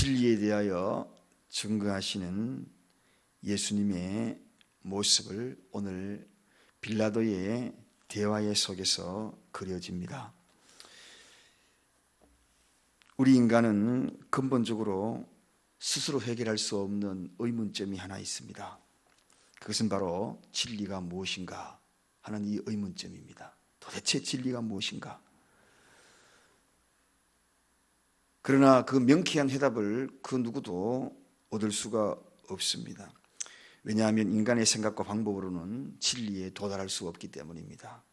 진리에 대하여 증거하시는 예수님의 모습을 오늘 빌라도의 대화 속에서 그려집니다. 우리 인간은 근본적으로 스스로 해결할 수 없는 의문점이 하나 있습니다. 그것은 바로 진리가 무엇인가 하는 이 의문점입니다. 도대체 진리가 무엇인가? 그러나 그 명쾌한 해답을 그 누구도 얻을 수가 없습니다. 왜냐하면 인간의 생각과 방법으로는 진리에 도달할 수 없기 때문입니다.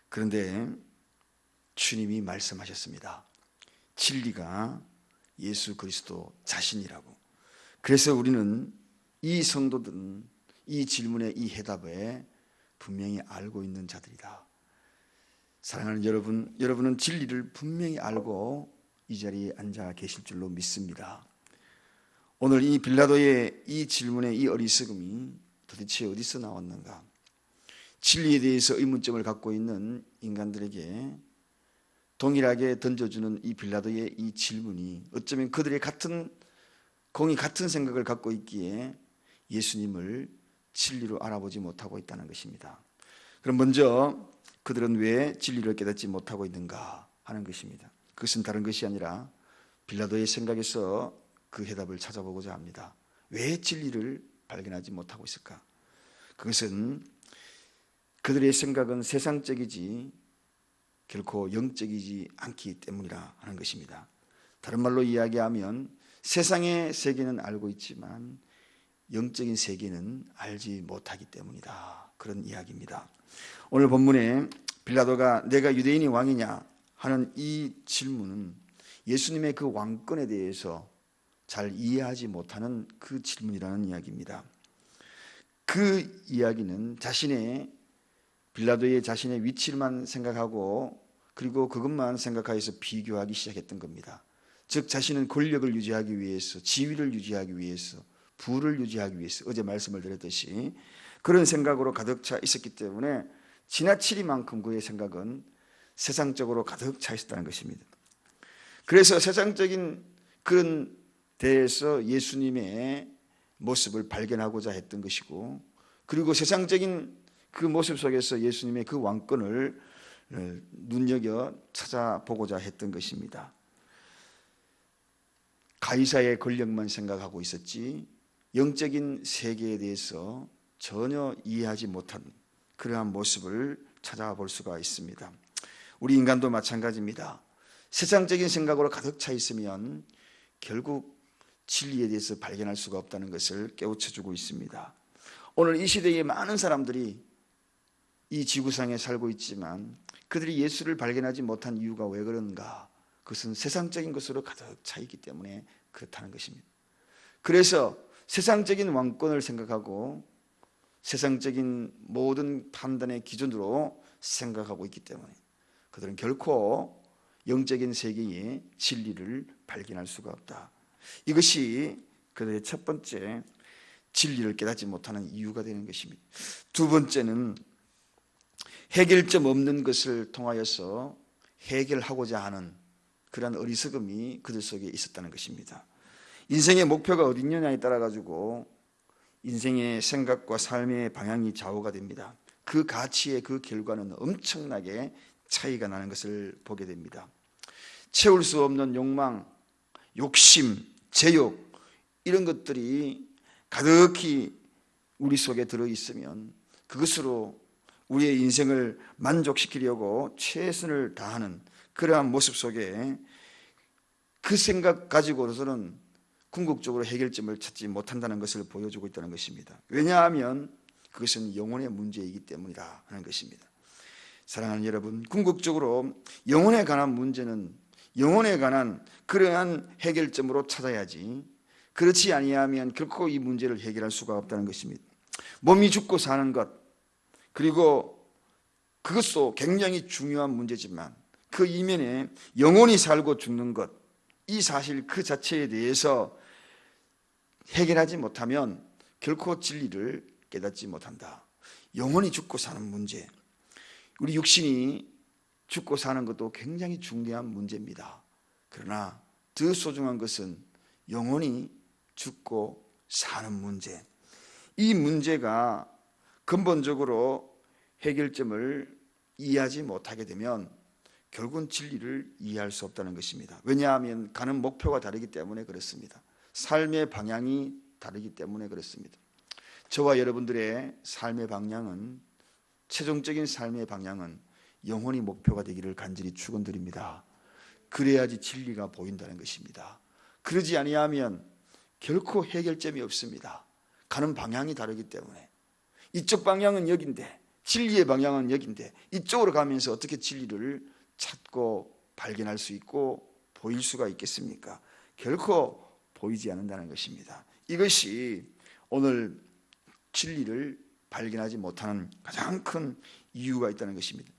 그런데 주님이 말씀하셨습니다. 진리가 예수 그리스도 자신이라고. 그래서 우리는 이 성도들은 이 질문의 이 해답에 분명히 알고 있는 자들이다. 사랑하는 여러분, 여러분은 진리를 분명히 알고 이 자리에 앉아 계실 줄로 믿습니다. 오늘 이 빌라도의 이 질문의 이 어리석음이 도대체 어디서 나왔는가? 진리에 대해서 의문점을 갖고 있는 인간들에게 동일하게 던져주는 이 빌라도의 이 질문이 어쩌면 그들의 공이 같은 생각을 갖고 있기에 예수님을 진리로 알아보지 못하고 있다는 것입니다. 그럼 먼저 그들은 왜 진리를 깨닫지 못하고 있는가 하는 것입니다. 그것은 다른 것이 아니라 빌라도의 생각에서 그 해답을 찾아보고자 합니다. 왜 진리를 발견하지 못하고 있을까? 그것은 그들의 생각은 세상적이지 결코 영적이지 않기 때문이라 하는 것입니다. 다른 말로 이야기하면 세상의 세계는 알고 있지만 영적인 세계는 알지 못하기 때문이다. 그런 이야기입니다. 오늘 본문에 빌라도가 내가 유대인이 왕이냐 하는 이 질문은 예수님의 그 왕권에 대해서 잘 이해하지 못하는 그 질문이라는 이야기입니다. 그 이야기는 빌라도의 자신의 위치만 생각하고 그리고 그것만 생각하여서 비교하기 시작했던 겁니다. 즉 자신은 권력을 유지하기 위해서, 지위를 유지하기 위해서, 부를 유지하기 위해서, 어제 말씀을 드렸듯이 그런 생각으로 가득 차 있었기 때문에 지나치리만큼 그의 생각은 세상적으로 가득 차 있었다는 것입니다. 그래서 세상적인 그런 데에서 예수님의 모습을 발견하고자 했던 것이고, 그리고 세상적인 그 모습 속에서 예수님의 그 왕권을 눈여겨 찾아보고자 했던 것입니다. 가이사의 권력만 생각하고 있었지 영적인 세계에 대해서 전혀 이해하지 못한 그러한 모습을 찾아볼 수가 있습니다. 우리 인간도 마찬가지입니다. 세상적인 생각으로 가득 차 있으면 결국 진리에 대해서 발견할 수가 없다는 것을 깨우쳐주고 있습니다. 오늘 이 시대에 많은 사람들이 이 지구상에 살고 있지만 그들이 예수를 발견하지 못한 이유가 왜 그런가? 그것은 세상적인 것으로 가득 차 있기 때문에 그렇다는 것입니다. 그래서 세상적인 왕권을 생각하고 세상적인 모든 판단의 기준으로 생각하고 있기 때문에 그들은 결코 영적인 세계의 진리를 발견할 수가 없다. 이것이 그들의 첫 번째 진리를 깨닫지 못하는 이유가 되는 것입니다. 두 번째는 해결점 없는 것을 통하여서 해결하고자 하는 그러한 어리석음이 그들 속에 있었다는 것입니다. 인생의 목표가 어디 있느냐에 따라 가지고 인생의 생각과 삶의 방향이 좌우가 됩니다. 그 가치의 그 결과는 엄청나게 차이가 나는 것을 보게 됩니다. 채울 수 없는 욕망, 욕심, 제욕 이런 것들이 가득히 우리 속에 들어있으면 그것으로 우리의 인생을 만족시키려고 최선을 다하는 그러한 모습 속에 그 생각 가지고서는 궁극적으로 해결점을 찾지 못한다는 것을 보여주고 있다는 것입니다. 왜냐하면 그것은 영혼의 문제이기 때문이다 하는 것입니다. 사랑하는 여러분, 궁극적으로 영혼에 관한 문제는 영혼에 관한 그러한 해결점으로 찾아야지 그렇지 아니하면 결코 이 문제를 해결할 수가 없다는 것입니다. 몸이 죽고 사는 것 그리고 그것도 굉장히 중요한 문제지만 그 이면에 영혼이 살고 죽는 것 이 사실 그 자체에 대해서 해결하지 못하면 결코 진리를 깨닫지 못한다. 영혼이 죽고 사는 문제, 우리 육신이 죽고 사는 것도 굉장히 중대한 문제입니다. 그러나 더 소중한 것은 영원히 죽고 사는 문제, 이 문제가 근본적으로 해결점을 이해하지 못하게 되면 결국은 진리를 이해할 수 없다는 것입니다. 왜냐하면 가는 목표가 다르기 때문에 그렇습니다. 삶의 방향이 다르기 때문에 그렇습니다. 저와 여러분들의 삶의 방향은, 최종적인 삶의 방향은 영혼이 목표가 되기를 간절히 축원드립니다. 그래야지 진리가 보인다는 것입니다. 그러지 아니하면 결코 해결점이 없습니다. 가는 방향이 다르기 때문에. 이쪽 방향은 여긴데, 진리의 방향은 여긴데, 이쪽으로 가면서 어떻게 진리를 찾고 발견할 수 있고 보일 수가 있겠습니까? 결코 보이지 않는다는 것입니다. 이것이 오늘 진리를 발견하지 못하는 가장 큰 이유가 있다는 것입니다.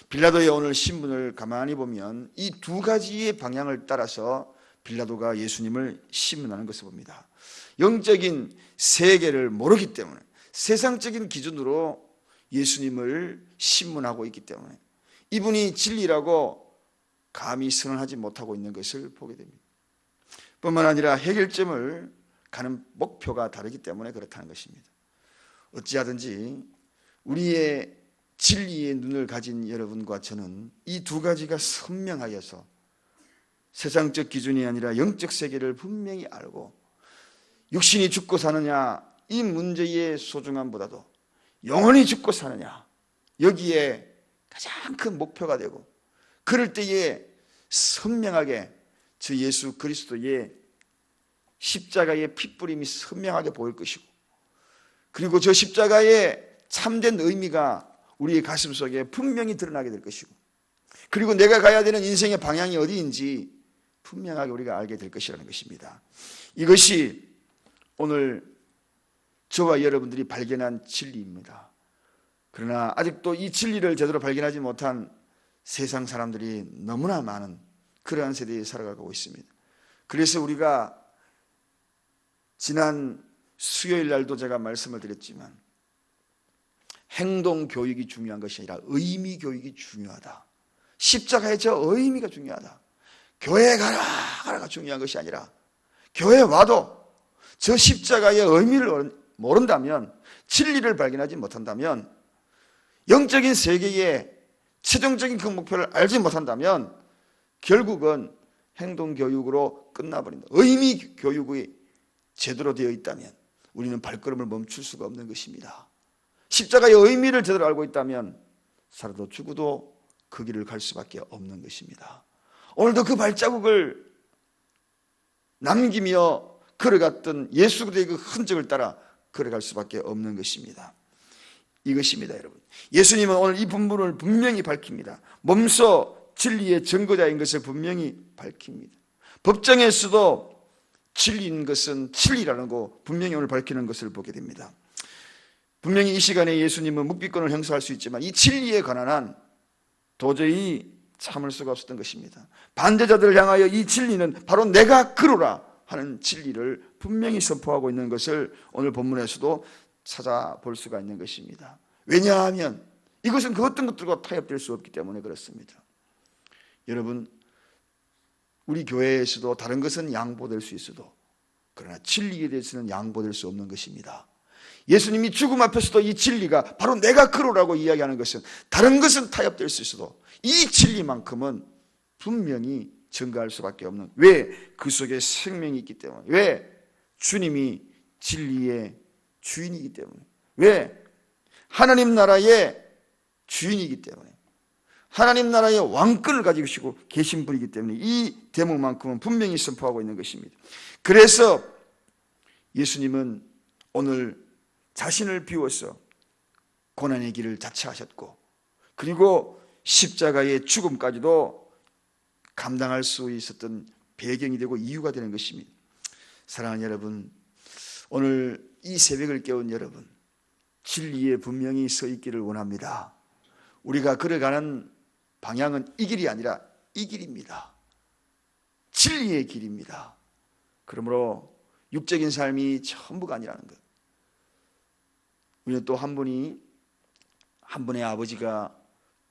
빌라도의 오늘 신문을 가만히 보면 이 두 가지의 방향을 따라서 빌라도가 예수님을 신문하는 것을 봅니다. 영적인 세계를 모르기 때문에, 세상적인 기준으로 예수님을 신문하고 있기 때문에 이분이 진리라고 감히 선언하지 못하고 있는 것을 보게 됩니다. 뿐만 아니라 해결점을 가는 목표가 다르기 때문에 그렇다는 것입니다. 어찌하든지 우리의 진리의 눈을 가진 여러분과 저는 이 두 가지가 선명하여서 세상적 기준이 아니라 영적 세계를 분명히 알고 육신이 죽고 사느냐 이 문제의 소중함보다도 영원히 죽고 사느냐, 여기에 가장 큰 목표가 되고, 그럴 때에 선명하게 저 예수 그리스도의 십자가의 핏부림이 선명하게 보일 것이고, 그리고 저 십자가의 참된 의미가 우리의 가슴 속에 분명히 드러나게 될 것이고, 그리고 내가 가야 되는 인생의 방향이 어디인지 분명하게 우리가 알게 될 것이라는 것입니다. 이것이 오늘 저와 여러분들이 발견한 진리입니다. 그러나 아직도 이 진리를 제대로 발견하지 못한 세상 사람들이 너무나 많은 그러한 세대에 살아가고 있습니다. 그래서 우리가 지난 수요일 날도 제가 말씀을 드렸지만 행동 교육이 중요한 것이 아니라 의미 교육이 중요하다. 십자가의 저 의미가 중요하다. 교회 가라가 중요한 것이 아니라 교회 와도 저 십자가의 의미를 모른다면, 진리를 발견하지 못한다면, 영적인 세계의 최종적인 그 목표를 알지 못한다면 결국은 행동교육으로 끝나버린다. 의미 교육이 제대로 되어 있다면 우리는 발걸음을 멈출 수가 없는 것입니다. 십자가의 의미를 제대로 알고 있다면 살아도 죽어도 그 길을 갈 수밖에 없는 것입니다. 오늘도 그 발자국을 남기며 걸어갔던 예수 그리스도의 그 흔적을 따라 걸어갈 수밖에 없는 것입니다. 이것입니다, 여러분. 예수님은 오늘 이 본문을 분명히 밝힙니다. 몸소 진리의 증거자인 것을 분명히 밝힙니다. 법정에서도 진리인 것은 진리라는 거 분명히 오늘 밝히는 것을 보게 됩니다. 분명히 이 시간에 예수님은 묵비권을 행사할 수 있지만 이 진리에 관한 한 도저히 참을 수가 없었던 것입니다. 반대자들을 향하여 이 진리는 바로 내가 그러라 하는 진리를 분명히 선포하고 있는 것을 오늘 본문에서도 찾아볼 수가 있는 것입니다. 왜냐하면 이것은 그 어떤 것들과 타협될 수 없기 때문에 그렇습니다. 여러분, 우리 교회에서도 다른 것은 양보될 수 있어도 그러나 진리에 대해서는 양보될 수 없는 것입니다. 예수님이 죽음 앞에서도 이 진리가 바로 내가 그러라고 이야기하는 것은, 다른 것은 타협될 수 있어도 이 진리만큼은 분명히 증거할 수밖에 없는, 왜? 그 속에 생명이 있기 때문에. 왜? 주님이 진리의 주인이기 때문에. 왜? 하나님 나라의 주인이기 때문에. 하나님 나라의 왕권을 가지고 계신 분이기 때문에 이 대목만큼은 분명히 선포하고 있는 것입니다. 그래서 예수님은 오늘 자신을 비워서 고난의 길을 자처하셨고, 그리고 십자가의 죽음까지도 감당할 수 있었던 배경이 되고 이유가 되는 것입니다. 사랑하는 여러분, 오늘 이 새벽을 깨운 여러분, 진리에 분명히 서 있기를 원합니다. 우리가 걸어가는 방향은 이 길이 아니라 이 길입니다. 진리의 길입니다. 그러므로 육적인 삶이 전부가 아니라는 것. 우리는 또 한 분의 아버지가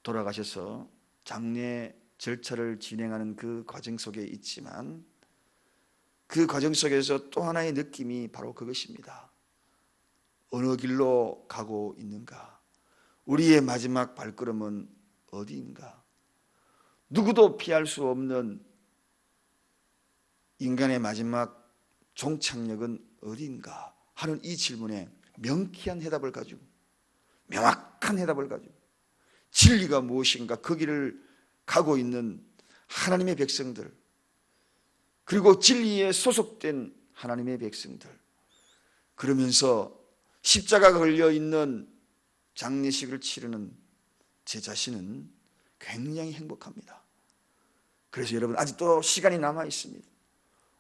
돌아가셔서 장례 절차를 진행하는 그 과정 속에 있지만 그 과정 속에서 또 하나의 느낌이 바로 그것입니다. 어느 길로 가고 있는가? 우리의 마지막 발걸음은 어디인가? 누구도 피할 수 없는 인간의 마지막 종착역은 어디인가 하는 이 질문에 명쾌한 해답을 가지고, 명확한 해답을 가지고, 진리가 무엇인가 그 길을 가고 있는 하나님의 백성들, 그리고 진리에 소속된 하나님의 백성들, 그러면서 십자가가 걸려있는 장례식을 치르는 제 자신은 굉장히 행복합니다. 그래서 여러분, 아직도 시간이 남아 있습니다.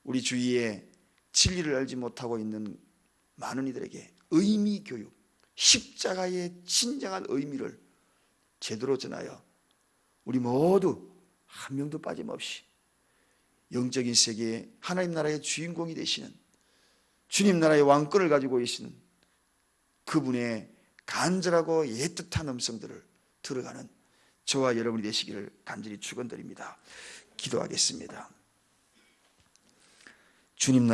우리 주위에 진리를 알지 못하고 있는 많은 이들에게 의미 교육, 십자가의 진정한 의미를 제대로 전하여 우리 모두 한 명도 빠짐없이 영적인 세계에 하나님 나라의 주인공이 되시는, 주님 나라의 왕권을 가지고 계시는 그분의 간절하고 애틋한 음성들을 들어가는 저와 여러분이 되시기를 간절히 축원드립니다. 기도하겠습니다. 주님 나라